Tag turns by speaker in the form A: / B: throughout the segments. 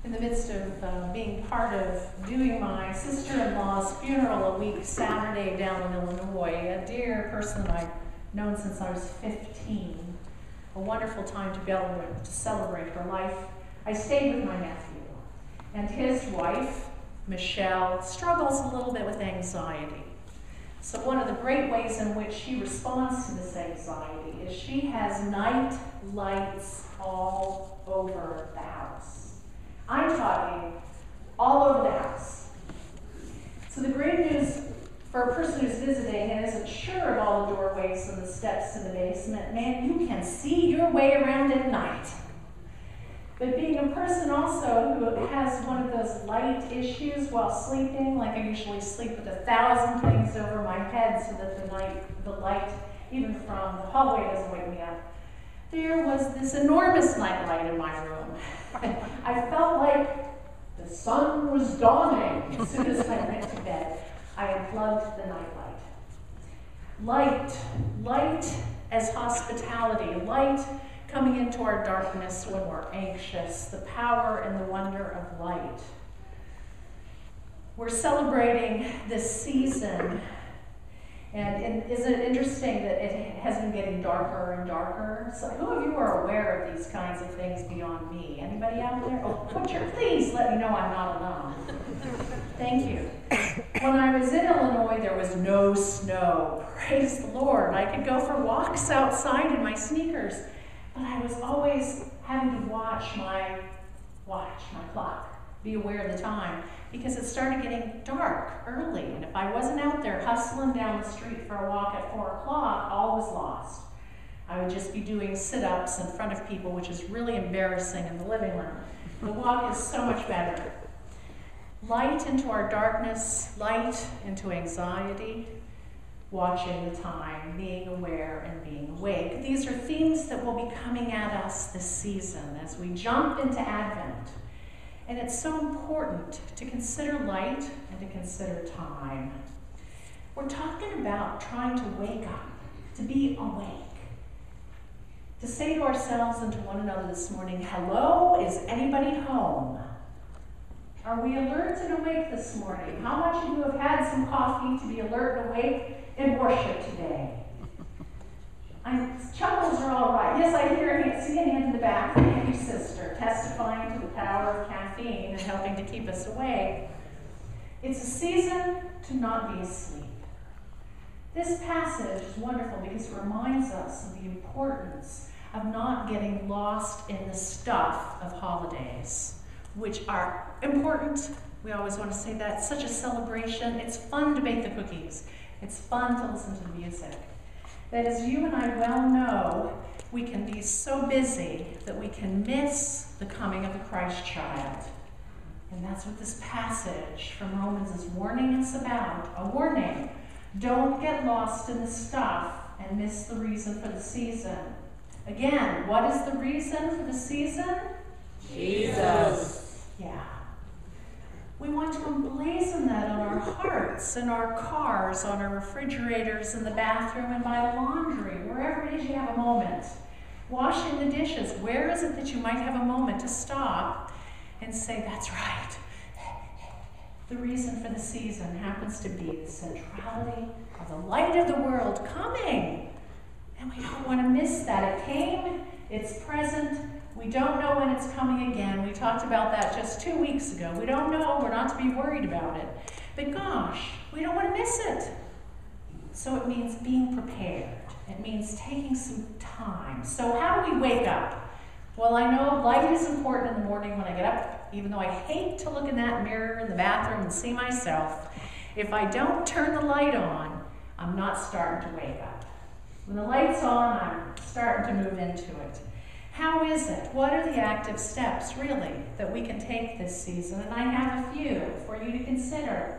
A: in the midst of being part of doing my sister-in-law's funeral a week Saturday down in Illinois, a dear person that I've known since I was 15, a wonderful time to be able to celebrate her life. I stayed with my nephew, and his wife, Michelle, struggles a little bit with anxiety. So one of the great ways in which she responds to this anxiety is she has night lights all over the house. I'm talking all over the house. So the great news for a person who's visiting and isn't sure of all the doorways and the steps to the basement, man, you can see your way around at night. But being a person also who has one of those light issues while sleeping, like I usually sleep with 1,000 things over my head so that the light, even from the hallway, doesn't wake me up. There was this enormous night light in my room. I felt like the sun was dawning as soon as I went to bed. I unplugged the night light. Light as hospitality, light coming into our darkness when we're anxious, the power and the wonder of light. We're celebrating this season, and isn't it interesting that it has been getting darker and darker? So who of you are aware of these kinds of things beyond me? Anybody out there? Oh, please let me know I'm not alone. Thank you. When I was in Illinois, there was no snow. Praise the Lord. I could go for walks outside in my sneakers. But I was always having to watch my clock, be aware of the time, because it started getting dark early. And if I wasn't out there hustling down the street for a walk at 4 o'clock, all was lost. I would just be doing sit-ups in front of people, which is really embarrassing in the living room. The walk is so much better. Light into our darkness, light into anxiety, watching the time, being aware and being awake. These are themes that will be coming at us this season as we jump into Advent. And it's so important to consider light and to consider time. We're talking about trying to wake up, to be awake, to say to ourselves and to one another this morning, hello, is anybody home? Are we alert and awake this morning? How much of you have had some coffee to be alert and awake in worship today? Chuckles are all right. Yes, I see a hand in the back. Thank you, sister, testifying to the power of caffeine and helping to keep us awake. It's a season to not be asleep. This passage is wonderful because it reminds us of the importance of not getting lost in the stuff of holidays, which are important. We always want to say that. It's such a celebration. It's fun to bake the cookies. It's fun to listen to the music. That as you and I well know, we can be so busy that we can miss the coming of the Christ child. And that's what this passage from Romans is warning us about. A warning. Don't get lost in the stuff and miss the reason for the season. Again, what is the reason for the season?
B: Jesus.
A: Yeah. We want to emblazon that on our hearts, in our cars, on our refrigerators, in the bathroom, and by the laundry, wherever it is you have a moment. Washing the dishes, where is it that you might have a moment to stop and say, that's right. The reason for the season happens to be the centrality of the light of the world coming. And we don't want to miss that. It came, it's present. We don't know when it's coming again. We talked about that just 2 weeks ago. We don't know. We're not to be worried about it. But gosh, we don't want to miss it. So it means being prepared. It means taking some time. So how do we wake up? Well, I know light is important in the morning when I get up, even though I hate to look in that mirror in the bathroom and see myself. If I don't turn the light on, I'm not starting to wake up. When the light's on, I'm starting to move into it. How is it? What are the active steps, really, that we can take this season? And I have a few for you to consider.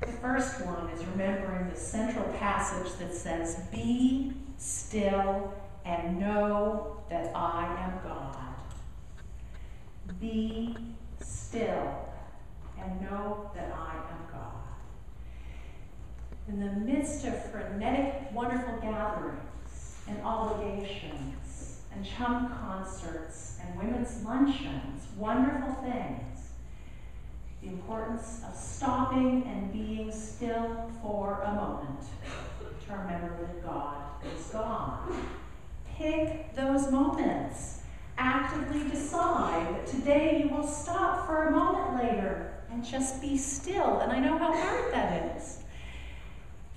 A: The first one is remembering the central passage that says, be still and know that I am God. Be still and know that I am God. In the midst of frenetic, wonderful gatherings and obligations and chum concerts and women's luncheons, wonderful things. The importance of stopping and being still for a moment to remember that God is God. Pick those moments. Actively decide that today you will stop for a moment later and just be still. And I know how hard that is.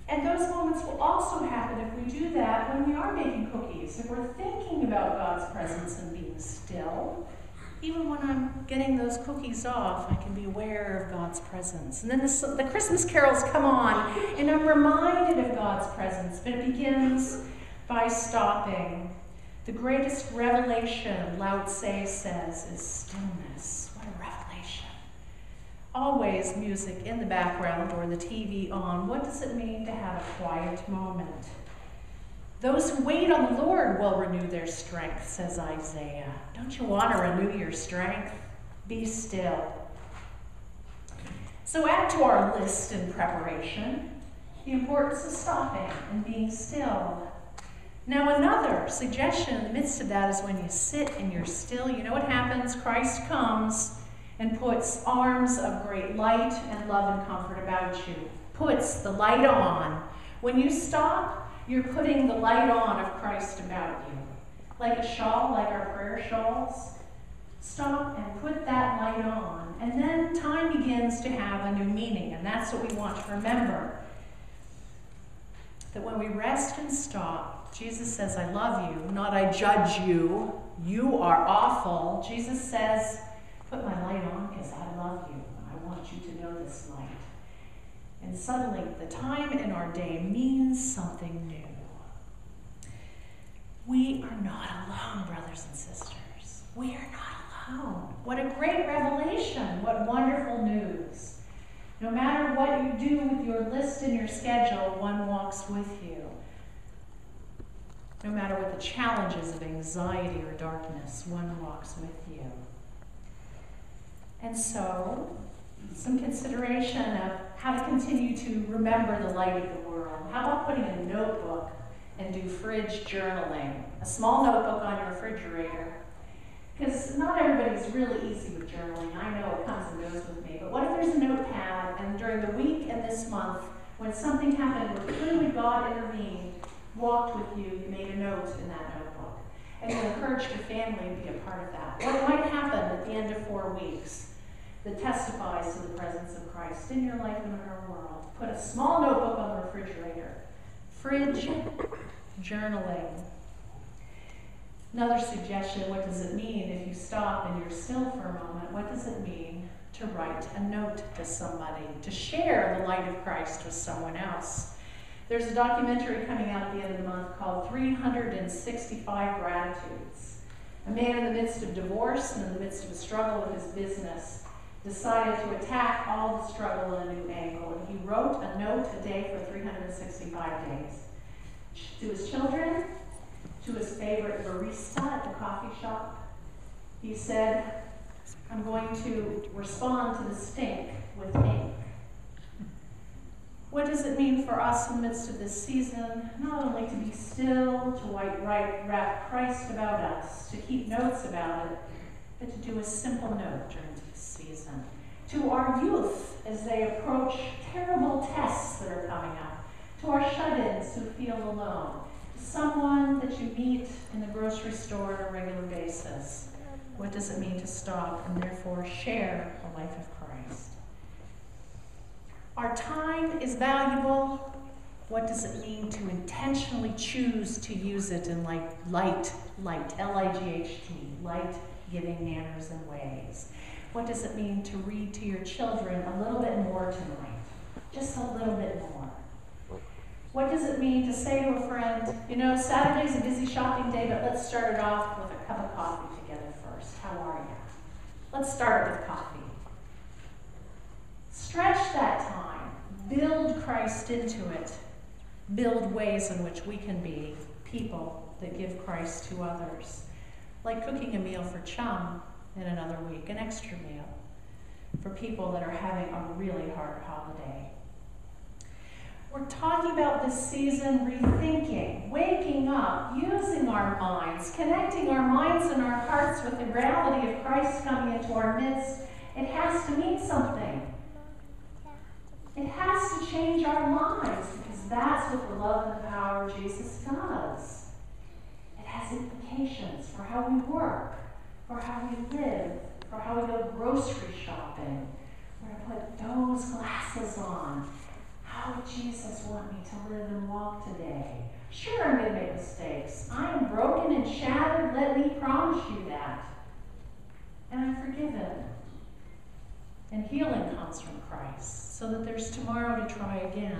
A: And those moments will also happen if we do that when we are making cookies, if we're thinking about God's presence and being still. Even when I'm getting those cookies off, I can be aware of God's presence. And then the Christmas carols come on, and I'm reminded of God's presence. But it begins by stopping. The greatest revelation, Lao Tse says, is stillness. What a revelation. Always music in the background or the TV on. What does it mean to have a quiet moment? Those who wait on the Lord will renew their strength, says Isaiah. Don't you want to renew your strength? Be still. So add to our list in preparation the importance of stopping and being still. Now another suggestion in the midst of that is when you sit and you're still, you know what happens? Christ comes and puts arms of great light and love and comfort about you. Puts the light on. When you stop, you're putting the light on of Christ about you. Like a shawl, like our prayer shawls. Stop and put that light on. And then time begins to have a new meaning. And that's what we want to remember. That when we rest and stop, Jesus says, I love you, not I judge you. You are awful. Jesus says, put my light on because I love you. I want you to know this light. And suddenly, the time in our day means something new. We are not alone, brothers and sisters. We are not alone. What a great revelation. What wonderful news. No matter what you do with your list and your schedule, one walks with you. No matter what the challenges of anxiety or darkness, one walks with you. And so, some consideration of how to continue to remember the light of the world. How about putting a notebook and do fridge journaling? A small notebook on your refrigerator. Because not everybody's really easy with journaling. I know it comes and goes with me. But what if there's a notepad and during the week and this month, when something happened where clearly God intervened, walked with you, you made a note in that notebook. And you encouraged your family to be a part of that. What might happen at the end of 4 weeks that testifies to the presence of Christ in your life and in our world? Put a small notebook on the refrigerator. Fridge journaling. Another suggestion, what does it mean if you stop and you're still for a moment? What does it mean to write a note to somebody, to share the light of Christ with someone else? There's a documentary coming out at the end of the month called 365 Gratitudes. A man in the midst of divorce and in the midst of a struggle with his business decided to attack all the struggle in a new angle. And he wrote a note a day for 365 days. To his children, to his favorite barista at the coffee shop, he said, I'm going to respond to the stink with ink. What does it mean for us in the midst of this season? Not only to be still, to wrap Christ about us, to keep notes about it, but to do a simple note during this season. To our youth as they approach terrible tests that are coming up. To our shut-ins who feel alone. To someone that you meet in the grocery store on a regular basis. What does it mean to stop and therefore share the life of Christ? Our time is valuable. What does it mean to intentionally choose to use it in light, L-I-G-H-T, light-giving manners and ways? What does it mean to read to your children a little bit more tonight? Just a little bit more. What does it mean to say to a friend, you know, Saturday's a busy shopping day, but let's start it off with a cup of coffee together first. How are you? Let's start with coffee. Stretch that time. Build Christ into it. Build ways in which we can be people that give Christ to others. Like cooking a meal for chum in another week, an extra meal for people that are having a really hard holiday. We're talking about this season rethinking, waking up, using our minds, connecting our minds and our hearts with the reality of Christ coming into our midst. It has to mean something. It has to change our lives, because that's what the love and the power of Jesus does. It has implications for how we work, for how we live, for how we go grocery shopping. We're going to put those glasses on. How would Jesus want me to live and walk today? Sure, I'm going to make mistakes. I am broken and shattered. Let me promise you that. And I'm forgiven. And healing comes from Christ, so that there's tomorrow to try again.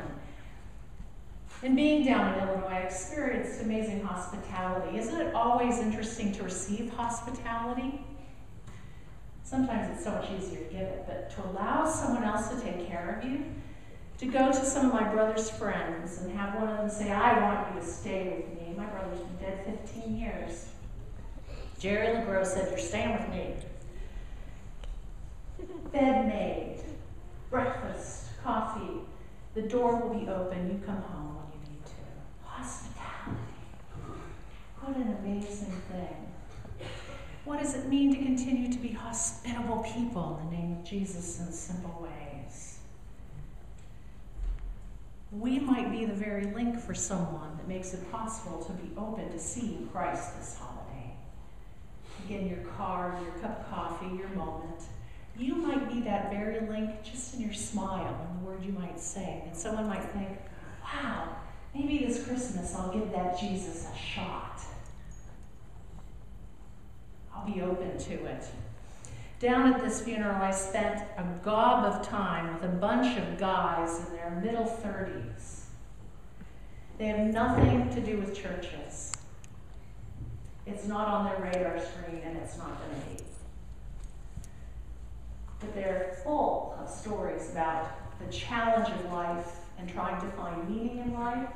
A: And being down in Illinois, I experienced amazing hospitality. Isn't it always interesting to receive hospitality? Sometimes it's so much easier to give it, but to allow someone else to take care of you, to go to some of my brother's friends and have one of them say, I want you to stay with me. My brother's been dead 15 years. Jerry LeGros said, you're staying with me. Bed made, breakfast, coffee. The door will be open. You come home when you need to. Hospitality. What an amazing thing. What does it mean to continue to be hospitable people in the name of Jesus in simple ways? We might be the very link for someone that makes it possible to be open to seeing Christ this holiday. Again, your card, your cup of coffee, your moment. You might be that very link just in your smile and the word you might say. And someone might think, wow, maybe this Christmas I'll give that Jesus a shot. I'll be open to it. Down at this funeral, I spent a gob of time with a bunch of guys in their middle 30s. They have nothing to do with churches. It's not on their radar screen, and it's not going to be. But they're full of stories about the challenge of life and trying to find meaning in life.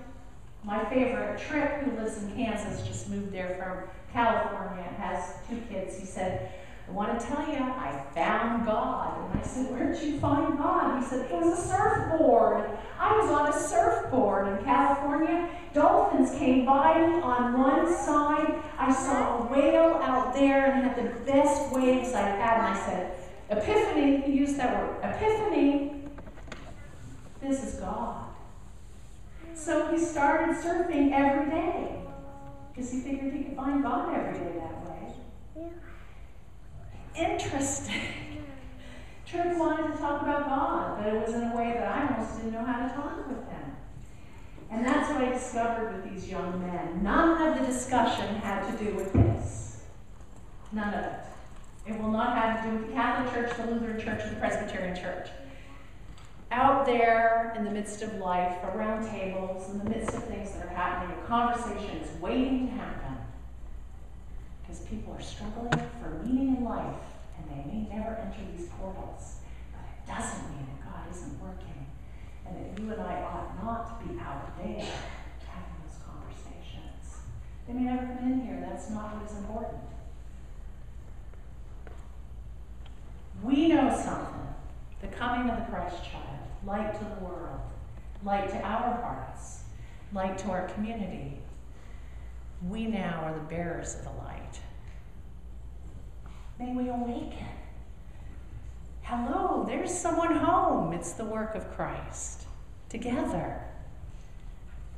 A: My favorite, Tripp, who lives in Kansas, just moved there from California, has 2 kids. He said, I want to tell you, I found God. And I said, where did you find God? He said, it was a surfboard. I was on a surfboard in California. Dolphins came by me on one side. I saw a whale out there and had the best waves I've had. And I said, Epiphany, he used that word, Epiphany. This is God. So he started surfing every day because he figured he could find God every day that way. Interesting. Tripp wanted to talk about God, but it was in a way that I almost didn't know how to talk with him. And that's what I discovered with these young men. None of the discussion had to do with this. None of it. It will not have to do with the Catholic Church, the Lutheran Church, or the Presbyterian Church. Out there in the midst of life, around tables, in the midst of things that are happening, a conversation is waiting to happen. Because people are struggling for meaning in life, and they may never enter these portals. But it doesn't mean that God isn't working, and that you and I ought not to be out there having those conversations. They may never come in here. That's not what is important. We know something. The coming of the Christ child, light to the world, light to our hearts, light to our community. We now are the bearers of the light. May we awaken. Hello, there's someone home. It's the work of Christ. Together,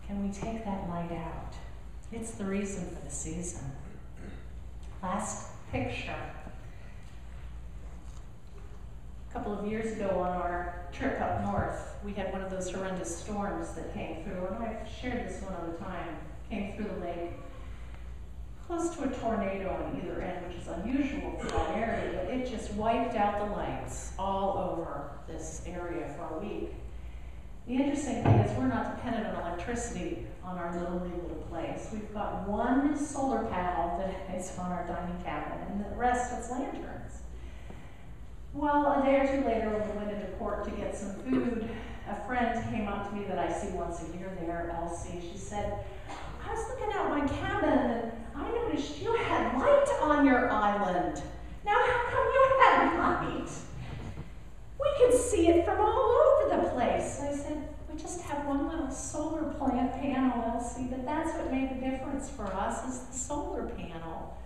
A: can we take that light out? It's the reason for the season. Last picture. A couple of years ago on our trip up north, we had one of those horrendous storms that came through, and I've shared this one other time, came through the lake, close to a tornado on either end, which is unusual for that area, but it just wiped out the lights all over this area for a week. The interesting thing is we're not dependent on electricity on our little place. We've got one solar panel that is on our dining cabinet, and the rest is lanterns. Well, a day or two later, when we went into port to get some food, a friend came up to me that I see once a year there, Elsie. She said, I was looking out my cabin, and I noticed you had light on your island. Now, how come you had light? We could see it from all over the place. I said, we just have one little solar plant panel, Elsie, but that's what made the difference for us, is the solar panel.